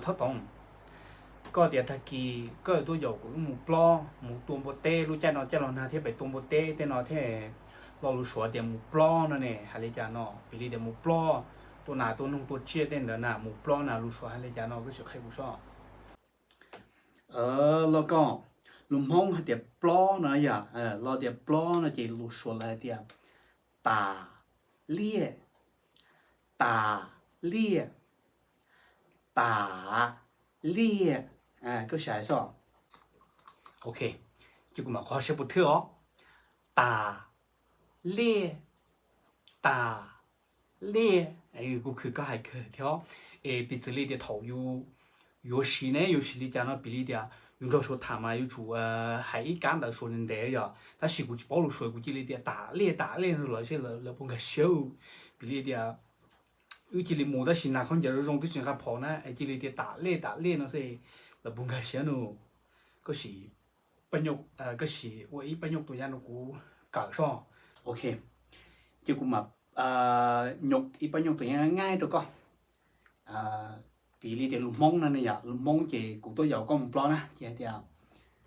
thất tổng có địa thạch kỳ có tôi dầu của một plo một tuồng bột tê lúc cha nó na thế phải tuồng bột tê thế nó thế lo lúc sửa tiền một plo nữa nè hay là cha nó bị đi tiền một ploตัวหนาตัวนุ่งตัวเชี่ยเต้นเดินหน้าหมูปล้อหน้าลูกสาวให้เลยจ้าน้องก็สุดใครกูชอบแล้วก็ลุงห้องเดี๋ยวปล้อนะอย่าเราเดี๋ยวปล้อนะจะลูกสาวอะไรเดี๋ยวตาเลี่ยตาเลี่ยตาเลี่ยก็ใช่ชอบโอเค就กูมาขอเชื่อบุตรอ๋อตาเลี่ยตา练我去个还去跳，鼻子里的头有时呢，有时里讲到比例的，有的说他嘛有做还一干的说人得呀，但是估计保罗说估计里的大练那些了不个小，比例的，有这里没得是哪看见用的时候跑呢，这里的大练那些了不个小喏，个是不肉个是我一不肉ตัวอย่าง那个搞上 ，OK， 就กูมาnhục ít bao nhiêu tuổi ngay được con tỷ lệ lùm mông này này lùm mông chỉ cũng tôi giàu có một plo nè chỉ thì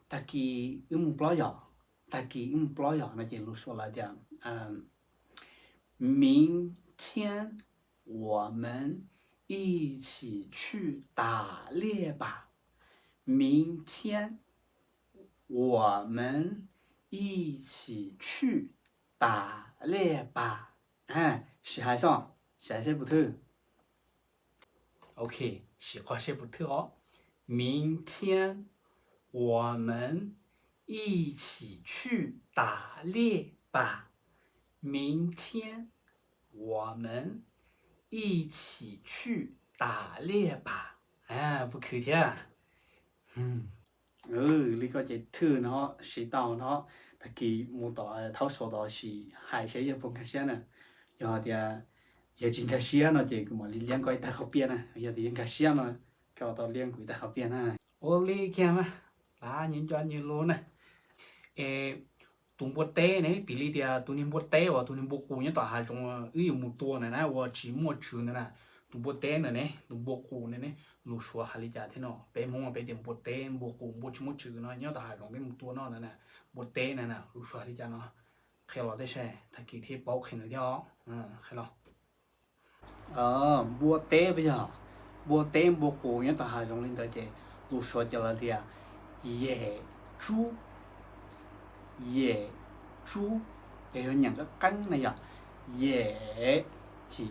ta kỳ một plo giàu ta kỳ một plo giàu là chỉ lùm số lại thì明天我们一起去打猎吧明天我们一起去打猎吧是还上，谢谢不透。OK， 喜欢谢不透哦。明天我们一起去打猎吧。明天我们一起去打猎吧。不客气啊。你个只透nó是到nó，它给木到头说到是还是也不开心呢。giờ thì giờ trên cái xe nó chỉ có một liên quan tới học viên này giờ thì cái xe nó cho tao liên quan tới học viên này ô kia mà nhìn cho như luôn này tụi bột té này bị lý thì tụi niệm bột té và tụi niệm bột cù nhá tao hai trong một tua này nè và chỉ một chữ này nè tụi bột té này tụi bột cù này lục xóa hai lý giải thế nào bé mong mà bé điểm bột té bột cù bột chỉ một chữ nó nhá tao hai trong cái một tua nó này nè bột té này nè lục xóa lý giải nó khai lọ thế sẽ thay kỳ thi bảo khai nữa theo khai lọ bùa té bây giờ bùa té bùa cổ nhá ta hai trong linh tới chế lục xóa cho là gì野猪để nhận cái cánh này野chỉ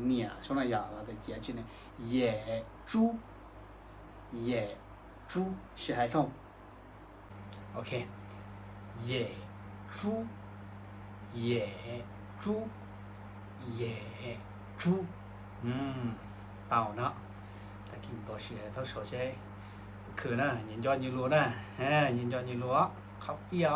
nhẹ số này là để chỉ trên này野猪是还không OK 野猪，到呢，ta kiếm tổ sĩ tao sổ xe, khử nè, nhìn cho như lúa nè, nhìn cho như lúa, khóc bia.